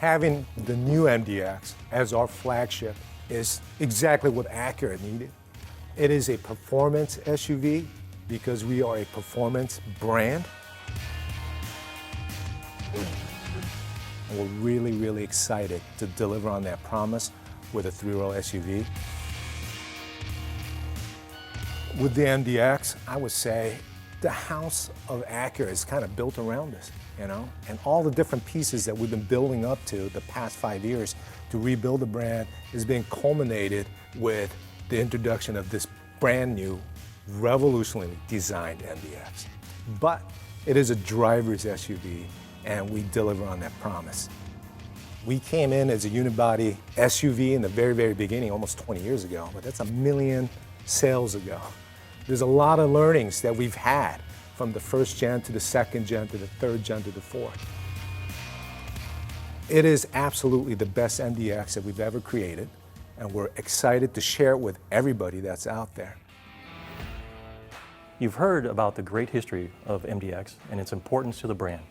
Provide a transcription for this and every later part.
Having the new MDX as our flagship is exactly what Acura needed. It is a performance SUV because we are a performance brand. And we're really, really excited to deliver on that promise with a three-row SUV. With the MDX, I would say the house of Acura is kind of built around us, you know? And all the different pieces that we've been building up to the past 5 years to rebuild the brand is being culminated with the introduction of this brand new, revolutionarily designed MDX. But it is a driver's SUV, and we deliver on that promise. We came in as a unibody SUV in the very, very beginning, almost 20 years ago, but that's 1 million sales ago. There's a lot of learnings that we've had from the first gen to the second gen to the third gen to the fourth. It is absolutely the best MDX that we've ever created, and we're excited to share it with everybody that's out there. You've heard about the great history of MDX and its importance to the brand.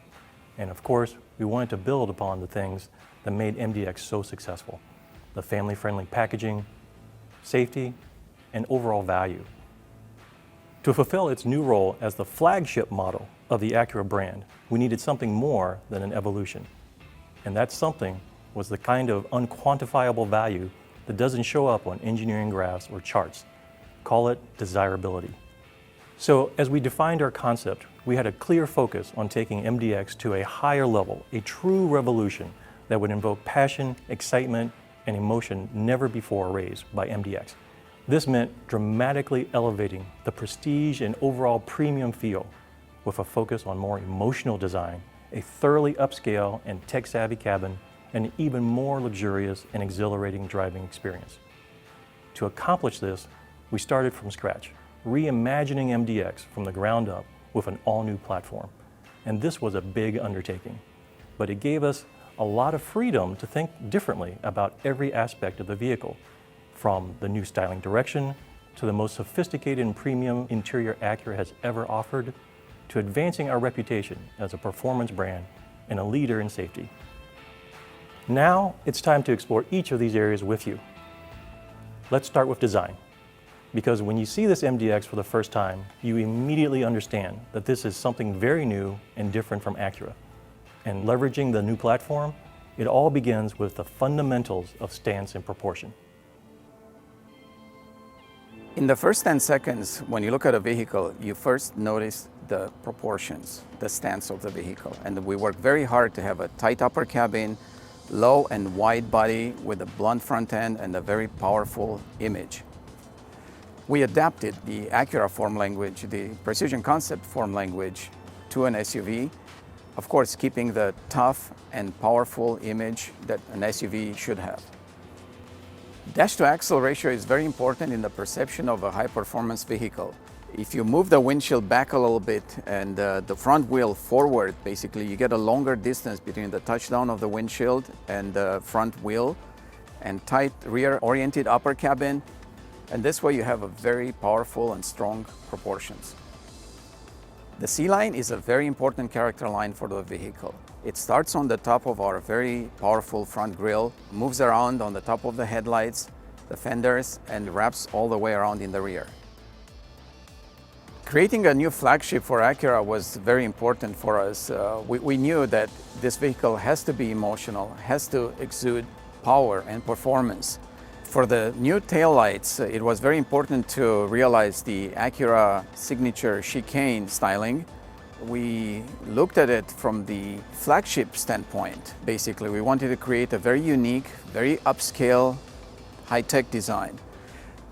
And of course, we wanted to build upon the things that made MDX so successful: the family-friendly packaging, safety, and overall value. To fulfill its new role as the flagship model of the Acura brand, we needed something more than an evolution. And that something was the kind of unquantifiable value that doesn't show up on engineering graphs or charts. Call it desirability. So as we defined our concept, we had a clear focus on taking MDX to a higher level, a true revolution that would invoke passion, excitement, and emotion never before raised by MDX. This meant dramatically elevating the prestige and overall premium feel with a focus on more emotional design, a thoroughly upscale and tech-savvy cabin, and an even more luxurious and exhilarating driving experience. To accomplish this, we started from scratch, reimagining MDX from the ground up with an all-new platform. And this was a big undertaking, but it gave us a lot of freedom to think differently about every aspect of the vehicle, from the new styling direction to the most sophisticated and premium interior Acura has ever offered, to advancing our reputation as a performance brand and a leader in safety. Now it's time to explore each of these areas with you. Let's start with design, because when you see this MDX for the first time, you immediately understand that this is something very new and different from Acura. And leveraging the new platform, it all begins with the fundamentals of stance and proportion. In the first 10 seconds, when you look at a vehicle, you first notice the proportions, the stance of the vehicle. And we work very hard to have a tight upper cabin, low and wide body with a blunt front end and a very powerful image. We adapted the Acura form language, the precision concept form language, to an SUV. Of course, keeping the tough and powerful image that an SUV should have. Dash-to-axle ratio is very important in the perception of a high-performance vehicle. If you move the windshield back a little bit and the front wheel forward, basically you get a longer distance between the touchdown of the windshield and the front wheel, and tight rear-oriented upper cabin. And this way you have a very powerful and strong proportions. The C-line is a very important character line for the vehicle. It starts on the top of our very powerful front grille, moves around on the top of the headlights, the fenders, and wraps all the way around in the rear. Creating a new flagship for Acura was very important for us. We knew that this vehicle has to be emotional, has to exude power and performance. For the new taillights, it was very important to realize the Acura signature chicane styling. We looked at it from the flagship standpoint. Basically, we wanted to create a very unique, very upscale, high-tech design.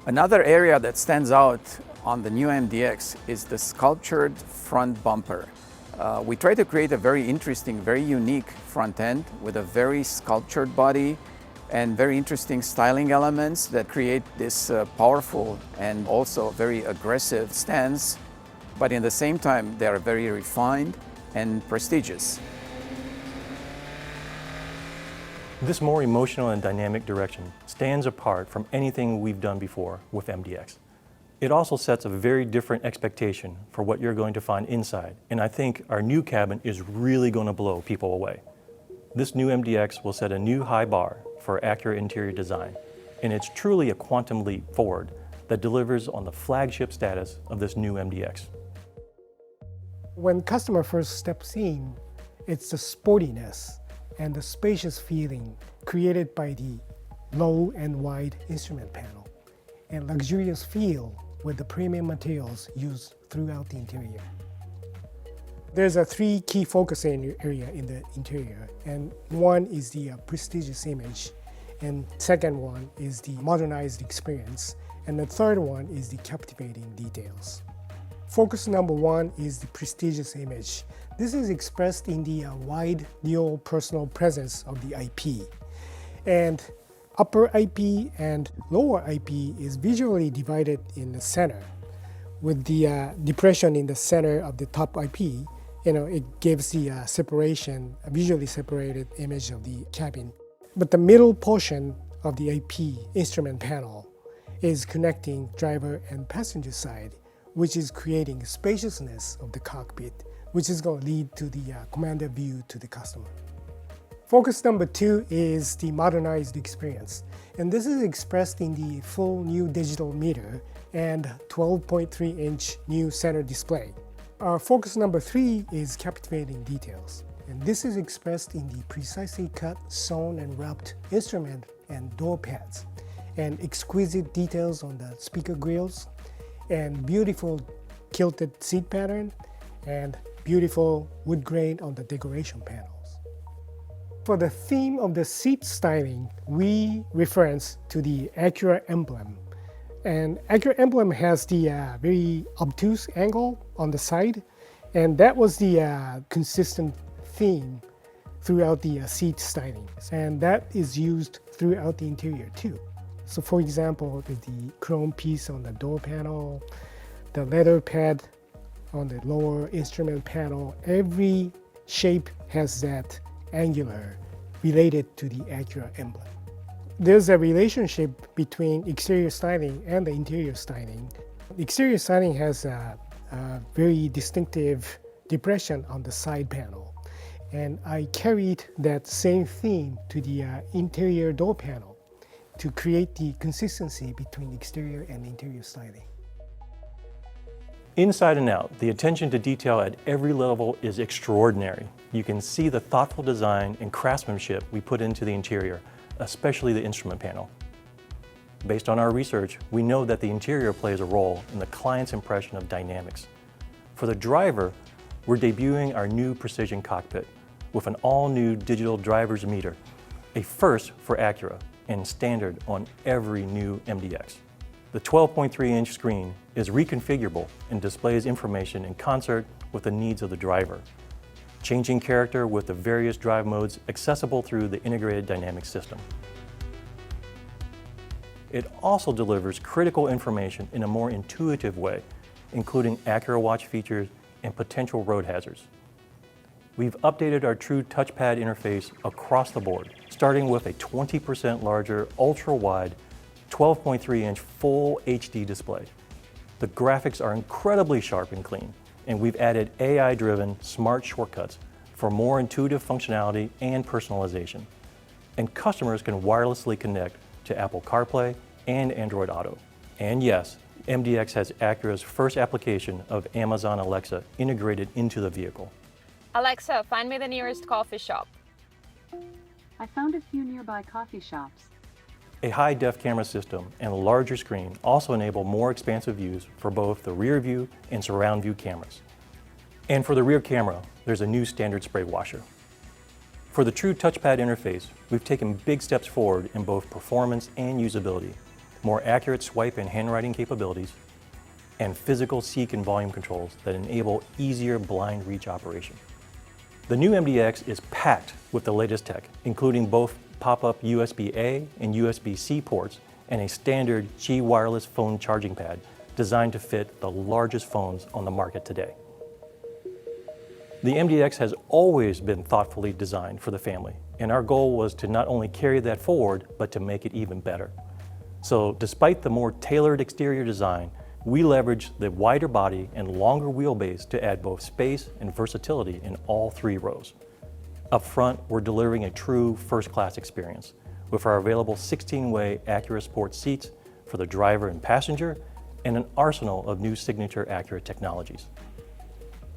Another area that stands out on the new MDX is the sculptured front bumper. We tried to create a very interesting, very unique front end with a very sculptured body and very interesting styling elements that create this powerful and also very aggressive stance. But in the same time, they are very refined and prestigious. This more emotional and dynamic direction stands apart from anything we've done before with MDX. It also sets a very different expectation for what you're going to find inside, and I think our new cabin is really going to blow people away. This new MDX will set a new high bar for Acura interior design, and it's truly a quantum leap forward that delivers on the flagship status of this new MDX. When customer first steps in, it's the sportiness and the spacious feeling created by the low and wide instrument panel and luxurious feel with the premium materials used throughout the interior. There's three key focus area in the interior, and one is the prestigious image, and second one is the modernized experience, and the third one is the captivating details. Focus number one is the prestigious image. This is expressed in the wide dual personal presence of the IP. And upper IP and lower IP is visually divided in the center. With the depression in the center of the top IP, it gives the separation, a visually separated image of the cabin. But the middle portion of the IP instrument panel is connecting driver and passenger side, which is creating spaciousness of the cockpit, which is going to lead to the commander view to the customer. Focus number two is the modernized experience. And this is expressed in the full new digital meter and 12.3-inch new center display. Our focus number three is captivating details. And this is expressed in the precisely cut, sewn, and wrapped instrument and door pads, and exquisite details on the speaker grills, and beautiful kilted seat pattern, and beautiful wood grain on the decoration panels. For the theme of the seat styling, we reference to the Acura emblem. And Acura emblem has the very obtuse angle on the side, and that was the consistent theme throughout the seat styling. And that is used throughout the interior too. So for example, the chrome piece on the door panel, the leather pad on the lower instrument panel, every shape has that angular related to the Acura emblem. There's a relationship between exterior styling and the interior styling. Exterior styling has a very distinctive depression on the side panel. And I carried that same theme to the interior door panel to create the consistency between exterior and interior styling. Inside and out, the attention to detail at every level is extraordinary. You can see the thoughtful design and craftsmanship we put into the interior, especially the instrument panel. Based on our research, we know that the interior plays a role in the client's impression of dynamics. For the driver, we're debuting our new precision cockpit with an all-new digital driver's meter, a first for Acura and standard on every new MDX. The 12.3-inch screen is reconfigurable and displays information in concert with the needs of the driver, changing character with the various drive modes accessible through the integrated dynamic system. It also delivers critical information in a more intuitive way, including Acura Watch features and potential road hazards. We've updated our true touchpad interface across the board, starting with a 20% larger, ultra-wide, 12.3-inch full HD display. The graphics are incredibly sharp and clean, and we've added AI-driven smart shortcuts for more intuitive functionality and personalization. And customers can wirelessly connect to Apple CarPlay and Android Auto. And yes, MDX has Acura's first application of Amazon Alexa integrated into the vehicle. Alexa, find me the nearest coffee shop. I found a few nearby coffee shops. A high-def camera system and a larger screen also enable more expansive views for both the rear view and surround view cameras. And for the rear camera, there's a new standard spray washer. For the true touchpad interface, we've taken big steps forward in both performance and usability, more accurate swipe and handwriting capabilities, and physical seek and volume controls that enable easier blind reach operation. The new MDX is packed with the latest tech, including both pop-up USB-A and USB-C ports and a standard Qi wireless phone charging pad designed to fit the largest phones on the market today. The MDX has always been thoughtfully designed for the family, and our goal was to not only carry that forward, but to make it even better. So despite the more tailored exterior design, we leveraged the wider body and longer wheelbase to add both space and versatility in all three rows. Up front, we're delivering a true first-class experience with our available 16-way Acura Sport seats for the driver and passenger, and an arsenal of new signature Acura technologies.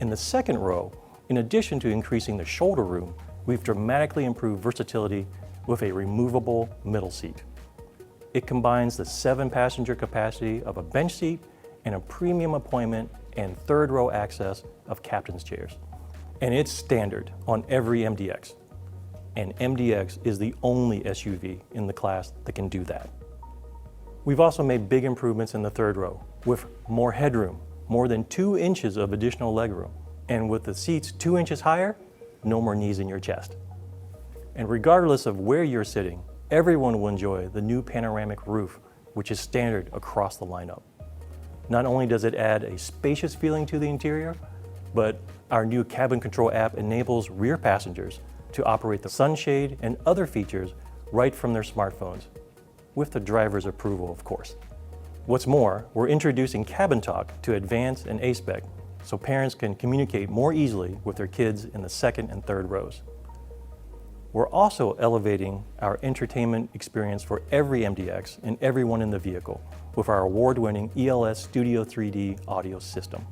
In the second row, in addition to increasing the shoulder room, we've dramatically improved versatility with a removable middle seat. It combines the 7-passenger capacity of a bench seat and a premium appointment and third row access of captain's chairs. And it's standard on every MDX. And MDX is the only SUV in the class that can do that. We've also made big improvements in the third row with more headroom, more than 2 inches of additional legroom. And with the seats 2 inches higher, no more knees in your chest. And regardless of where you're sitting, everyone will enjoy the new panoramic roof, which is standard across the lineup. Not only does it add a spacious feeling to the interior, but our new cabin control app enables rear passengers to operate the sunshade and other features right from their smartphones, with the driver's approval, of course. What's more, we're introducing Cabin Talk to Advanced and A-Spec, so parents can communicate more easily with their kids in the second and third rows. We're also elevating our entertainment experience for every MDX and everyone in the vehicle with our award-winning ELS Studio 3D audio system.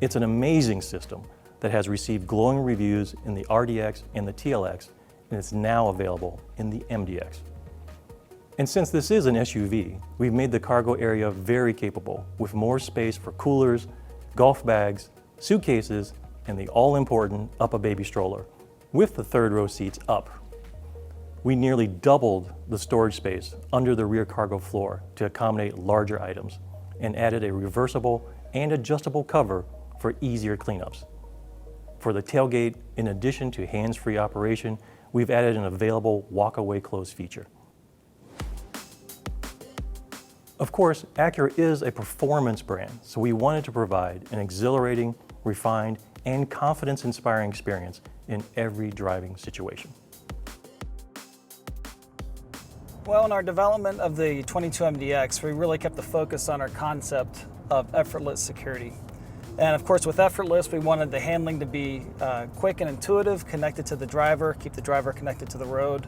It's an amazing system that has received glowing reviews in the RDX and the TLX, and it's now available in the MDX. And since this is an SUV, we've made the cargo area very capable with more space for coolers, golf bags, suitcases, and the all-important up-a-baby stroller, with the third row seats up. We nearly doubled the storage space under the rear cargo floor to accommodate larger items and added a reversible and adjustable cover for easier cleanups. For the tailgate, in addition to hands-free operation, we've added an available walk-away close feature. Of course, Acura is a performance brand, so we wanted to provide an exhilarating, refined, and confidence-inspiring experience in every driving situation. Well, in our development of the 22 MDX, we really kept the focus on our concept of effortless security. And of course, with effortless, we wanted the handling to be quick and intuitive, connected to the driver, keep the driver connected to the road.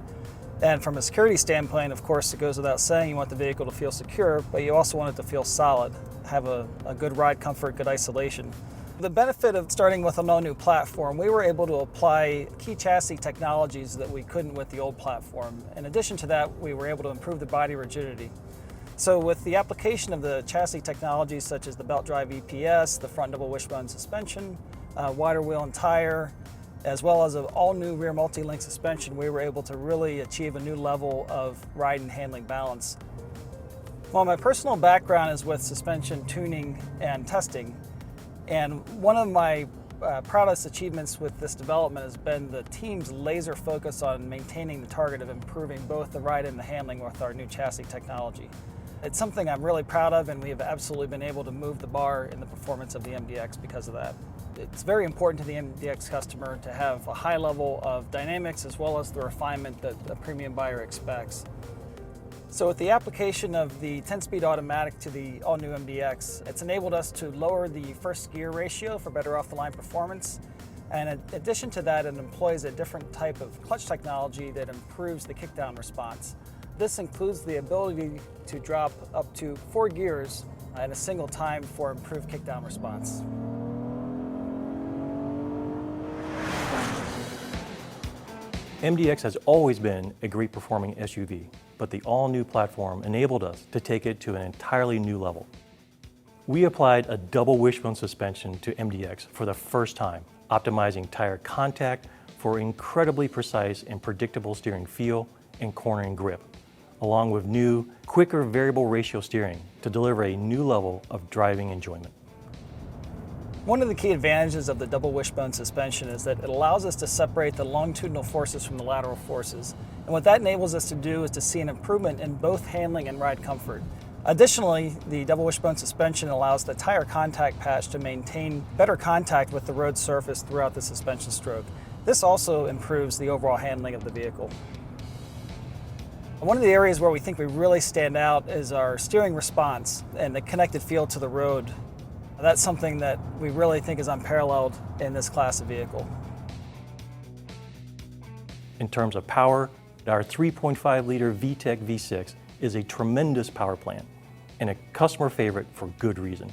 And from a security standpoint, of course, it goes without saying, you want the vehicle to feel secure, but you also want it to feel solid, have a good ride comfort, good isolation. The benefit of starting with an all-new platform, we were able to apply key chassis technologies that we couldn't with the old platform. In addition to that, we were able to improve the body rigidity. So with the application of the chassis technologies such as the belt drive EPS, the front double wishbone suspension, wider wheel and tire, as well as an all-new rear multi-link suspension, we were able to really achieve a new level of ride and handling balance. Well, my personal background is with suspension tuning and testing, and one of my proudest achievements with this development has been the team's laser focus on maintaining the target of improving both the ride and the handling with our new chassis technology. It's something I'm really proud of, and we have absolutely been able to move the bar in the performance of the MDX because of that. It's very important to the MDX customer to have a high level of dynamics as well as the refinement that a premium buyer expects. So with the application of the 10-speed automatic to the all-new MDX, it's enabled us to lower the first gear ratio for better off-the-line performance. And in addition to that, it employs a different type of clutch technology that improves the kickdown response. This includes the ability to drop up to 4 gears at a single time for improved kickdown response. MDX has always been a great performing SUV, but the all-new platform enabled us to take it to an entirely new level. We applied a double wishbone suspension to MDX for the first time, optimizing tire contact for incredibly precise and predictable steering feel and cornering grip, along with new, quicker variable ratio steering to deliver a new level of driving enjoyment. One of the key advantages of the double wishbone suspension is that it allows us to separate the longitudinal forces from the lateral forces. And what that enables us to do is to see an improvement in both handling and ride comfort. Additionally, the double wishbone suspension allows the tire contact patch to maintain better contact with the road surface throughout the suspension stroke. This also improves the overall handling of the vehicle. One of the areas where we think we really stand out is our steering response and the connected feel to the road. That's something that we really think is unparalleled in this class of vehicle. In terms of power, our 3.5-liter VTEC V6 is a tremendous power plant and a customer favorite for good reason.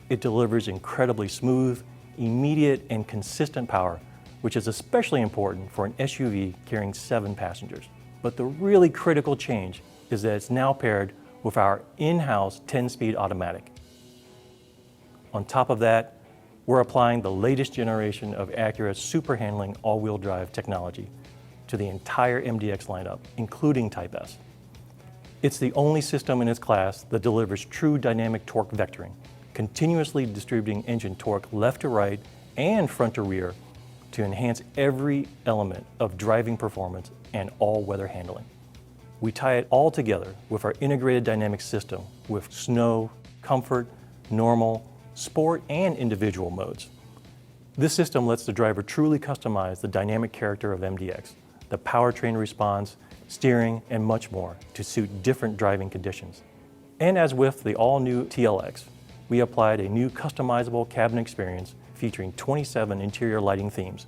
It delivers incredibly smooth, immediate, and consistent power, which is especially important for an SUV carrying 7 passengers. But the really critical change is that it's now paired with our in-house 10-speed automatic. On top of that, we're applying the latest generation of Acura's super handling all-wheel drive technology to the entire MDX lineup, including Type S. It's the only system in its class that delivers true dynamic torque vectoring, continuously distributing engine torque left to right and front to rear to enhance every element of driving performance and all-weather handling. We tie it all together with our integrated dynamic system with snow, comfort, normal, sport, and individual modes. This system lets the driver truly customize the dynamic character of MDX, the powertrain response, steering, and much more to suit different driving conditions. And as with the all-new TLX, we applied a new customizable cabin experience featuring 27 interior lighting themes,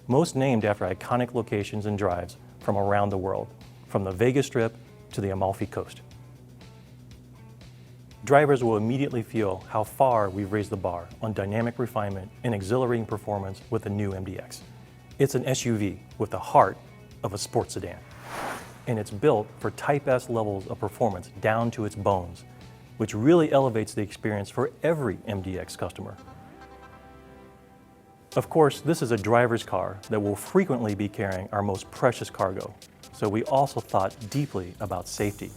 most named after iconic locations and drives from around the world, from the Vegas Strip to the Amalfi Coast. Drivers will immediately feel how far we've raised the bar on dynamic refinement and exhilarating performance with the new MDX. It's an SUV with the heart of a sports sedan, and it's built for Type S levels of performance down to its bones, which really elevates the experience for every MDX customer. Of course, this is a driver's car that will frequently be carrying our most precious cargo, so we also thought deeply about safety.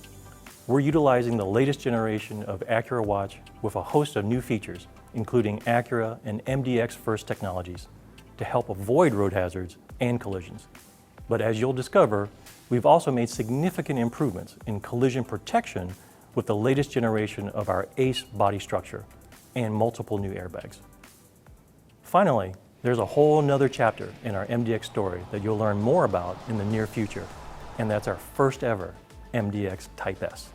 We're utilizing the latest generation of Acura Watch with a host of new features, including Acura and MDX First technologies, to help avoid road hazards and collisions. But as you'll discover, we've also made significant improvements in collision protection with the latest generation of our ACE body structure and multiple new airbags. Finally, there's a whole nother chapter in our MDX story that you'll learn more about in the near future, and that's our first ever MDX Type S.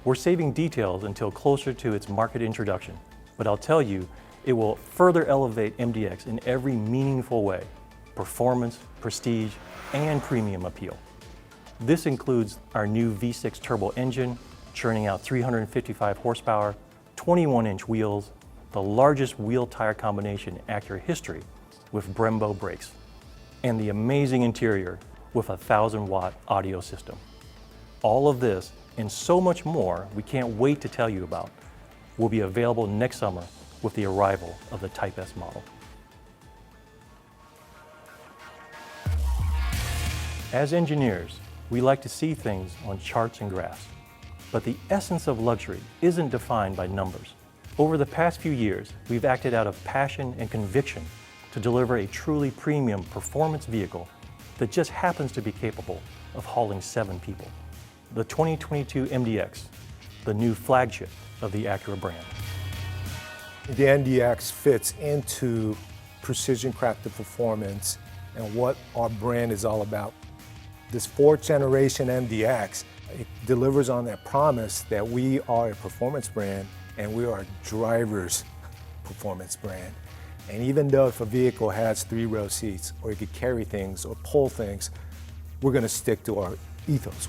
We're saving details until closer to its market introduction, but I'll tell you, it will further elevate MDX in every meaningful way: performance, prestige, and premium appeal. This includes our new V6 turbo engine, churning out 355 horsepower, 21-inch wheels, the largest wheel-tire combination in Acura history with Brembo brakes, and the amazing interior with a 1,000-watt audio system. All of this and so much more we can't wait to tell you about will be available next summer with the arrival of the Type S model. As engineers, we like to see things on charts and graphs, but the essence of luxury isn't defined by numbers. Over the past few years, we've acted out of passion and conviction to deliver a truly premium performance vehicle that just happens to be capable of hauling 7 people. The 2022 MDX, the new flagship of the Acura brand. The MDX fits into precision crafted performance and what our brand is all about. This 4th generation MDX, it delivers on that promise that we are a performance brand and we are a driver's performance brand. And even though if a vehicle has 3-row seats or it could carry things or pull things, we're going to stick to our ethos.